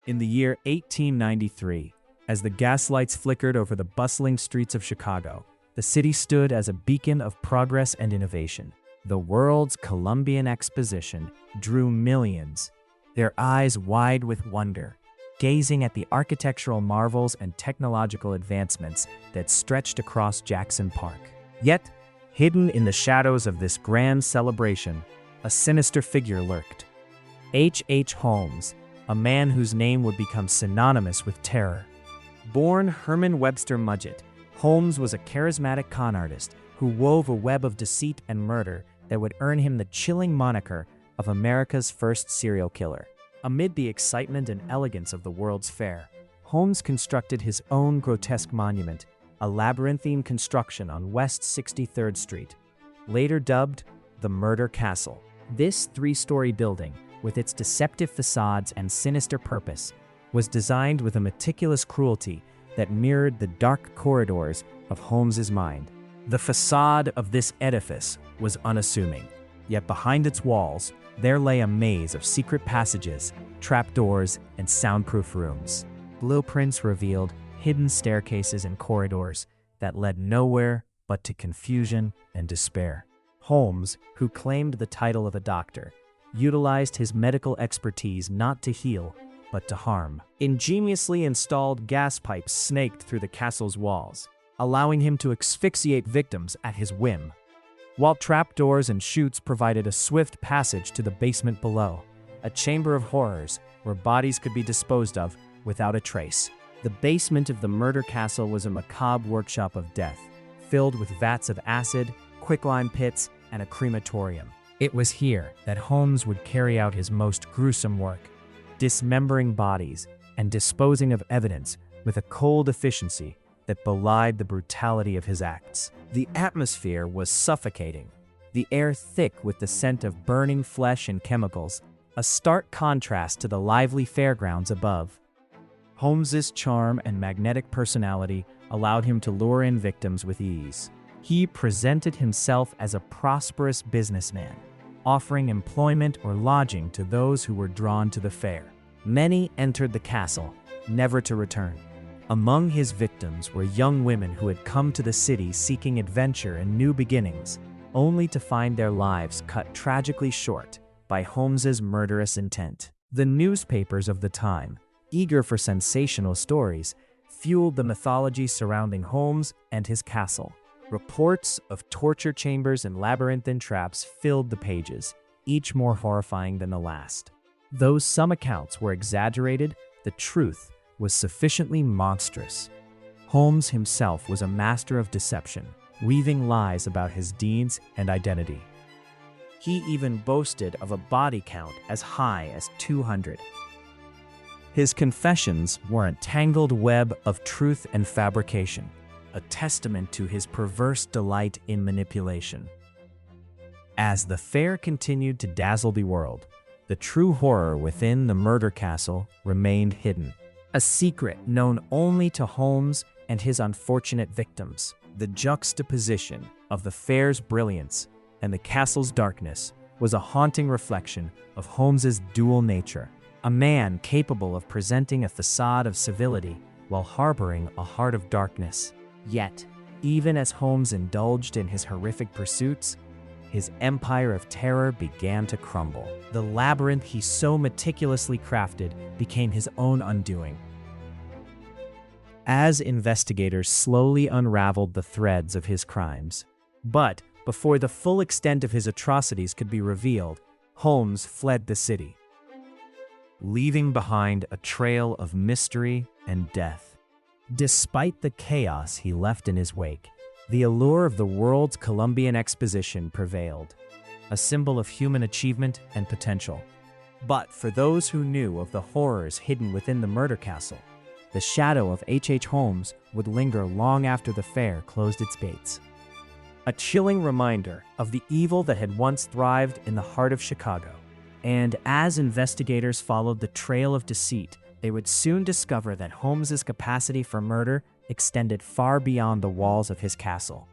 In the year 1893, as the gaslights flickered over the bustling streets of Chicago, the city stood as a beacon of progress and innovation. The world's Columbian Exposition drew millions, their eyes wide with wonder, gazing at the architectural marvels and technological advancements that stretched across Jackson Park. Yet, hidden in the shadows of this grand celebration, a sinister figure lurked. H. Holmes, a man whose name would become synonymous with terror. Born Herman Webster Mudgett, Holmes was a charismatic con artist who wove a web of deceit and murder that would earn him the chilling moniker of America's first serial killer. Amid the excitement and elegance of the World's Fair, Holmes constructed his own grotesque monument, a labyrinthine construction on West 63rd Street, later dubbed the Murder Castle. This three-story building, with its deceptive facades and sinister purpose, was designed with a meticulous cruelty that mirrored the dark corridors of Holmes's mind. The facade of this edifice was unassuming, yet behind its walls, there lay a maze of secret passages, trapdoors, and soundproof rooms. Blueprints revealed hidden staircases and corridors that led nowhere but to confusion and despair. Holmes, who claimed the title of a doctor, utilized his medical expertise not to heal, but to harm. Ingeniously installed gas pipes snaked through the castle's walls, allowing him to asphyxiate victims at his whim, while trapdoors and chutes provided a swift passage to the basement below, a chamber of horrors where bodies could be disposed of without a trace. The basement of the Murder Castle was a macabre workshop of death, filled with vats of acid, quicklime pits, and a crematorium. It was here that Holmes would carry out his most gruesome work, dismembering bodies and disposing of evidence with a cold efficiency that belied the brutality of his acts. The atmosphere was suffocating, the air thick with the scent of burning flesh and chemicals, a stark contrast to the lively fairgrounds above. Holmes's charm and magnetic personality allowed him to lure in victims with ease. He presented himself as a prosperous businessman, offering employment or lodging to those who were drawn to the fair. Many entered the castle, never to return. Among his victims were young women who had come to the city seeking adventure and new beginnings, only to find their lives cut tragically short by Holmes's murderous intent. The newspapers of the time, eager for sensational stories, fueled the mythology surrounding Holmes and his castle. Reports of torture chambers and labyrinthine traps filled the pages, each more horrifying than the last. Though some accounts were exaggerated, the truth was sufficiently monstrous. Holmes himself was a master of deception, weaving lies about his deeds and identity. He even boasted of a body count as high as 200. His confessions were a tangled web of truth and fabrication, a testament to his perverse delight in manipulation. As the fair continued to dazzle the world, the true horror within the Murder Castle remained hidden, a secret known only to Holmes and his unfortunate victims. The juxtaposition of the fair's brilliance and the castle's darkness was a haunting reflection of Holmes's dual nature, a man capable of presenting a facade of civility while harboring a heart of darkness. Yet, even as Holmes indulged in his horrific pursuits, his empire of terror began to crumble. The labyrinth he so meticulously crafted became his own undoing. As investigators slowly unraveled the threads of his crimes. But before the full extent of his atrocities could be revealed, Holmes fled the city, leaving behind a trail of mystery and death. Despite the chaos he left in his wake, the allure of the world's Columbian Exposition prevailed, a symbol of human achievement and potential. But for those who knew of the horrors hidden within the Murder Castle, the shadow of H. Holmes would linger long after the fair closed its gates. A chilling reminder of the evil that had once thrived in the heart of Chicago. And as investigators followed the trail of deceit, they would soon discover that Holmes's capacity for murder extended far beyond the walls of his castle.